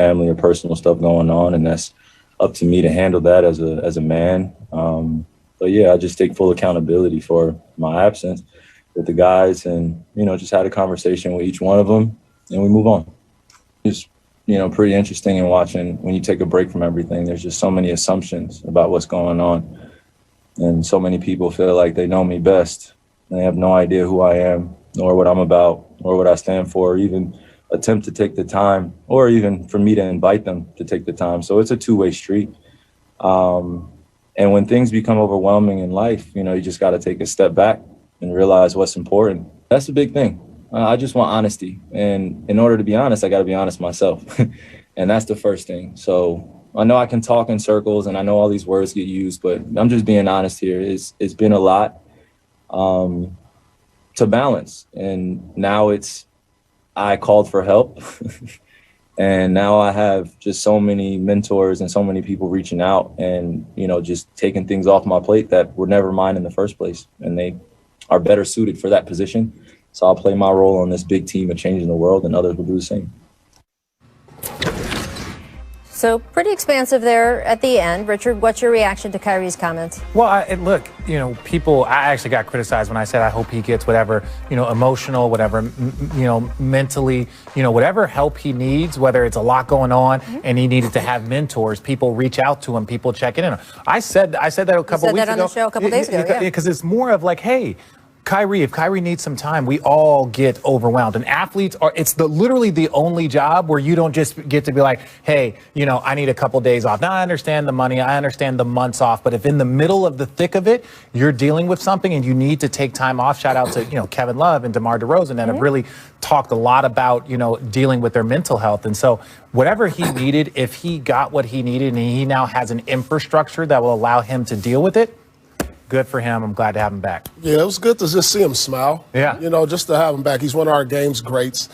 family or personal stuff going on, and that's up to me to handle that as a man. But yeah, I just take full accountability for my absence with the guys, and just had a conversation with each one of them, and we move on. It's pretty interesting in watching when you take a break from everything. There's just so many assumptions about what's going on, and so many people feel like they know me best, and they have no idea who I am, nor what I'm about, or what I stand for, or even attempt to take the time, or even for me to invite them to take the time. So it's a two-way street. And when things become overwhelming in life, you just got to take a step back and realize what's important. That's a big thing. I just want honesty. And in order to be honest, I got to be honest myself. And that's the first thing. So I know I can talk in circles and I know all these words get used, but I'm just being honest here. It's been a lot to balance. And now I called for help. And now I have just so many mentors and so many people reaching out and, just taking things off my plate that were never mine in the first place. And they are better suited for that position. So I'll play my role on this big team of changing the world, and others will do the same. So pretty expansive there at the end. Richard, what's your reaction to Kyrie's comments? Well, look, people, I actually got criticized when I said I hope he gets whatever, emotional, whatever, mentally, whatever help he needs, whether it's a lot going on and he needed to have mentors, people reach out to him, people check in. I said that a couple weeks ago. You said that on the show a couple days ago, yeah. Because it's more of like, hey, Kyrie, if Kyrie needs some time, we all get overwhelmed. And athletes it's literally the only job where you don't just get to be like, hey, I need a couple days off. Now, I understand the money. I understand the months off. But if in the middle of the thick of it, you're dealing with something and you need to take time off, shout out to, Kevin Love and DeMar DeRozan that have really talked a lot about, dealing with their mental health. And so whatever he needed, if he got what he needed and he now has an infrastructure that will allow him to deal with it, good for him. I'm glad to have him back. Yeah, it was good to just see him smile. Yeah. Just to have him back. He's one of our game's greats.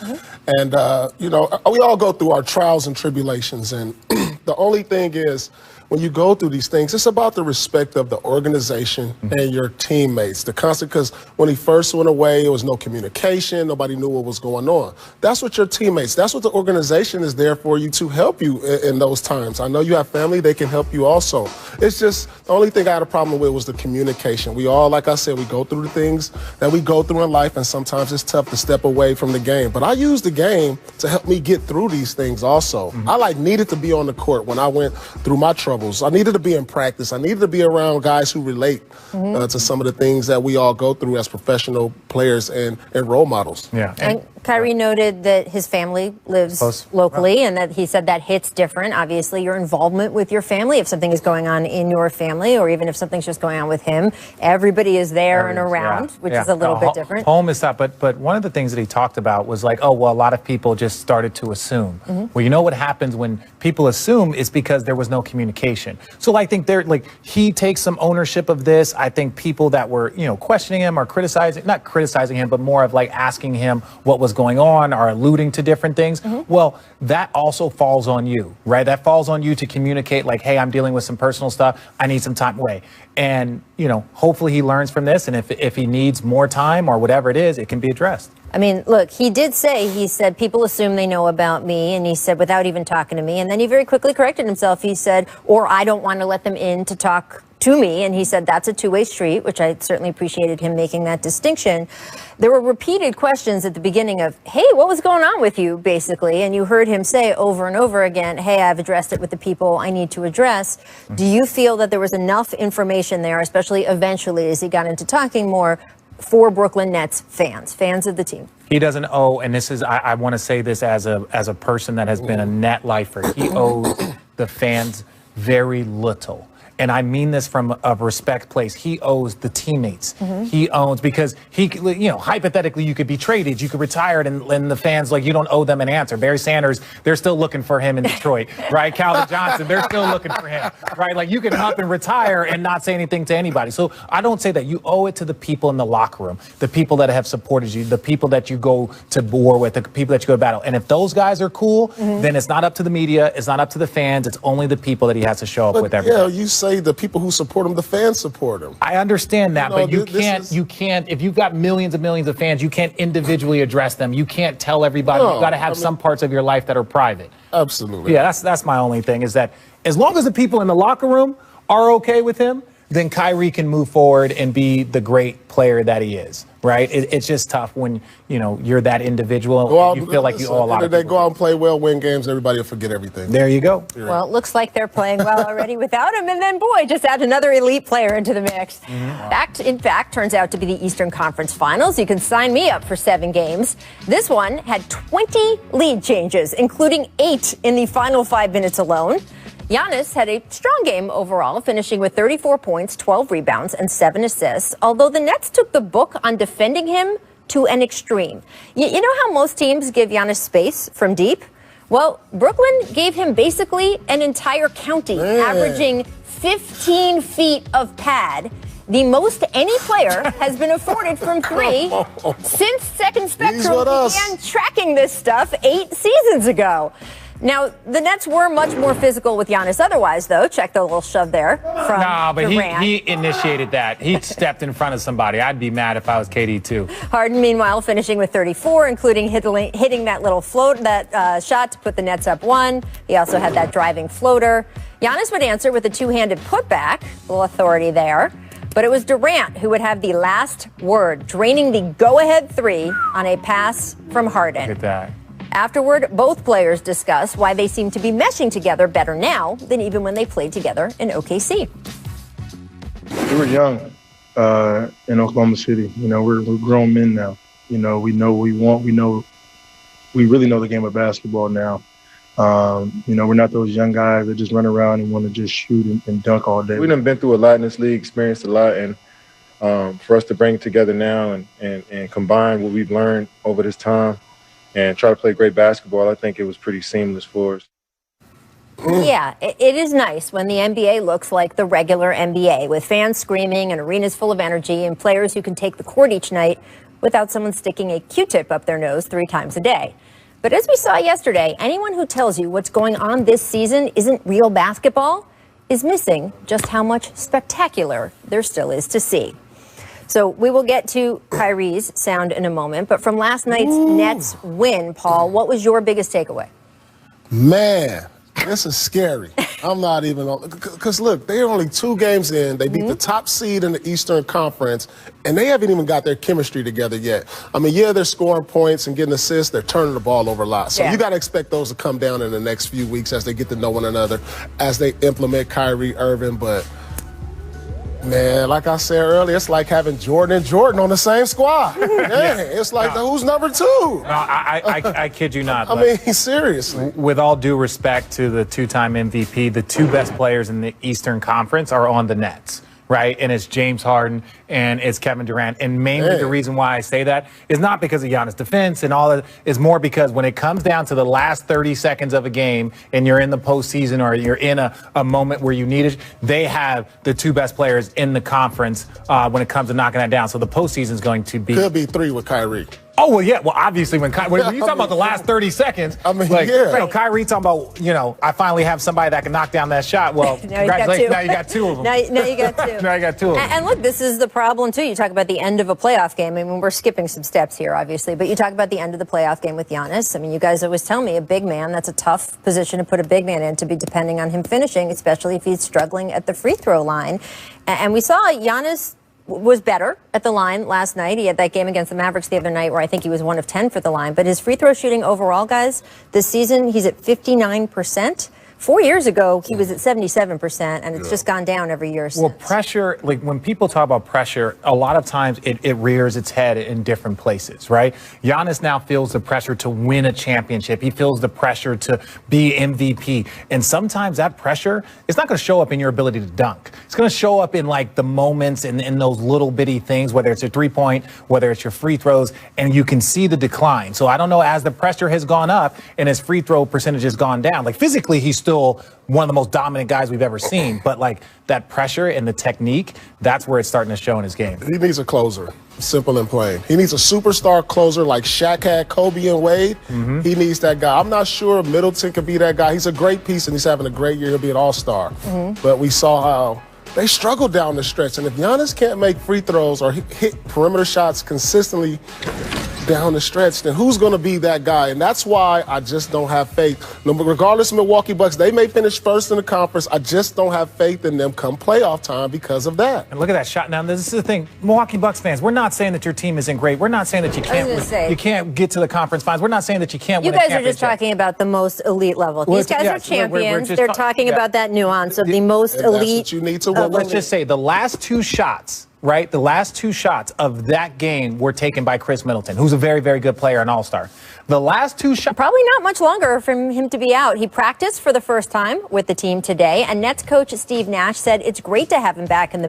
And, we all go through our trials and tribulations. And the only thing is, when you go through these things, it's about the respect of the organization and your teammates. The constant, because when he first went away, there was no communication. Nobody knew what was going on. That's what your teammates, that's what the organization is there for, you to help you in those times. I know you have family, they can help you also. It's just, the only thing I had a problem with was the communication. We all, like I said, we go through the things that we go through in life, and sometimes it's tough to step away from the game. But I use the game to help me get through these things also. I needed to be on the court when I went through my trouble. I needed to be in practice. I needed to be around guys who relate to some of the things that we all go through as professional players and role models. Yeah. And Kyrie noted that his family lives locally and that he said that hits different. Obviously, your involvement with your family, if something is going on in your family or even if something's just going on with him, everybody is there and around, which is a little bit different. Home is tough, but one of the things that he talked about was like, a lot of people just started to assume. Well, what happens when people assume is because there was no communication. So I think he takes some ownership of this. I think people that were, questioning him or not criticizing him, but more of asking him what was going on or alluding to different things. Well, that also falls on you, right? That falls on you to communicate hey, I'm dealing with some personal stuff. I need some time away. And, hopefully he learns from this. And if he needs more time or whatever it is, it can be addressed. I mean, look, he said, people assume they know about me. And he said, without even talking to me. And then he very quickly corrected himself. He said, or I don't want to let them in to talk to me. And he said, that's a two-way street, which I certainly appreciated him making that distinction. There were repeated questions at the beginning of, hey, what was going on with you, basically? And you heard him say over and over again, hey, I've addressed it with the people I need to address. Do you feel that there was enough information there, especially eventually as he got into talking more, for Brooklyn Nets fans of the team? He doesn't owe, and this is, I want to say this as a person that has been a net lifer, he owes the fans very little. And I mean this from a respect place. He owes the teammates. He owns, because hypothetically, you could be traded, you could retire, and the fans, you don't owe them an answer. Barry Sanders, they're still looking for him in Detroit, right? Calvin Johnson, they're still looking for him, right? You can up and retire and not say anything to anybody. So I don't say that. You owe it to the people in the locker room, the people that have supported you, the people that you go to war with, the people that you go to battle. And if those guys are cool, then it's not up to the media, it's not up to the fans, it's only the people that he has to show up with every day. You say say the people who support him, the fans support him. I understand that, but you this can't, if you've got millions and millions of fans, you can't individually address them. You can't tell everybody. No, You've got to have some parts of your life that are private. Absolutely. Yeah, that's my only thing, is that as long as the people in the locker room are okay with him, then Kyrie can move forward and be the great player that he is, right? It's just tough when, you're that individual. And you feel like you owe a lot of people. They go out and play well, win games, everybody will forget everything. There you go. Well, it looks like they're playing well already without him. And then, boy, just add another elite player into the mix. In fact, turns out to be the Eastern Conference Finals. You can sign me up for 7 games. This one had 20 lead changes, including 8 in the final 5 minutes alone. Giannis had a strong game overall, finishing with 34 points, 12 rebounds, and 7 assists, although the Nets took the book on defending him to an extreme. You know how most teams give Giannis space from deep? Well, Brooklyn gave him basically an entire county, averaging 15 feet of pad, the most any player has been afforded from 3 since Second Spectrum began tracking this stuff 8 seasons ago. Now, the Nets were much more physical with Giannis otherwise, though. Check the little shove there from but Durant. he initiated that. He stepped in front of somebody. I'd be mad if I was KD, too. Harden, meanwhile, finishing with 34, including hitting that little shot to put the Nets up 1. He also had that driving floater. Giannis would answer with a 2-handed putback, a little authority there. But it was Durant who would have the last word, draining the go-ahead 3 on a pass from Harden. Look at that. Afterward, both players discuss why they seem to be meshing together better now than even when they played together in OKC. We were young in Oklahoma City. We're grown men now. We know what we want. We really know the game of basketball now. We're not those young guys that just run around and want to just shoot and dunk all day. We've been through a lot in this league, experienced a lot, and for us to bring it together now and combine what we've learned over this time and try to play great basketball, I think it was pretty seamless for us. Yeah, it is nice when the NBA looks like the regular NBA, with fans screaming and arenas full of energy and players who can take the court each night without someone sticking a Q-tip up their nose 3 times a day. But as we saw yesterday, anyone who tells you what's going on this season isn't real basketball is missing just how much spectacular there still is to see. So we will get to Kyrie's sound in a moment, but from last night's Nets win, Paul, what was your biggest takeaway? Man, this is scary. I'm not even – because, look, they're only 2 games in. They beat the top seed in the Eastern Conference, and they haven't even got their chemistry together yet. I mean, yeah, they're scoring points and getting assists. They're turning the ball over a lot. So you got to expect those to come down in the next few weeks as they get to know one another, as they implement Kyrie Irving. But, man, like I said earlier, it's like having Jordan and Jordan on the same squad. It's like, who's number 2? No, I kid you not. I mean, seriously. With all due respect to the 2-time MVP, the 2 best players in the Eastern Conference are on the Nets, right? And it's James Harden and it's Kevin Durant. And mainly the reason why I say that is not because of Giannis' defense and all that. It's more because when it comes down to the last 30 seconds of a game and you're in the postseason or you're in a moment where you need it, they have the 2 best players in the conference when it comes to knocking that down. So the postseason is going to be... Could be 3 with Kyrie. Oh, well, yeah. Well, obviously, when you talk about the last 30 seconds, Kyrie talking about, I finally have somebody that can knock down that shot. Well, congratulations. Now you got 2 of them. Now you got 2. Now you got 2 of them. And look, this is the problem, too. You talk about the end of a playoff game. I mean, we're skipping some steps here, obviously, but you talk about the end of the playoff game with Giannis. I mean, you guys always tell me a big man, that's a tough position to put a big man in, to be depending on him finishing, especially if he's struggling at the free throw line. And we saw Giannis was better at the line last night. He had that game against the Mavericks the other night where I think he was 1 of 10 for the line. But his free throw shooting overall, guys, this season, he's at 59%. 4 years ago, he was at 77%, and it's just gone down every year since. Well, pressure, like when people talk about pressure, a lot of times it rears its head in different places, right? Giannis now feels the pressure to win a championship. He feels the pressure to be MVP. And sometimes that pressure is not going to show up in your ability to dunk. It's going to show up in like the moments and in those little bitty things, whether it's a 3-point, whether it's your free throws, and you can see the decline. So I don't know, as the pressure has gone up and his free throw percentage has gone down, like physically he's still one of the most dominant guys we've ever seen. But like that pressure and the technique, that's where it's starting to show in his game. He needs a closer, simple and plain. He needs a superstar closer like Shaq had Kobe and Wade. He needs that guy. I'm not sure Middleton could be that guy. He's a great piece and he's having a great year. He'll be an all-star. But we saw how they struggled down the stretch. And if Giannis can't make free throws or hit perimeter shots consistently down the stretch, then who's going to be that guy? And that's why I just don't have faith. Regardless of Milwaukee Bucks, they may finish first in the conference. I just don't have faith in them come playoff time because of that. And look at that shot. Now, this is the thing. Milwaukee Bucks fans, we're not saying that your team isn't great. We're not saying that you can't get to the conference finals. We're not saying that you can't win a championship. You guys are just talking about the most elite level. These guys are champions. They're talking about that nuance of the most elite. That's what you need to win. Let's just say the last two shots, right? The last two shots of that game were taken by Chris Middleton, who's a very, very good player and all-star. The last two shots. Probably not much longer for him to be out. He practiced for the first time with the team today, and Nets coach Steve Nash said it's great to have him back in the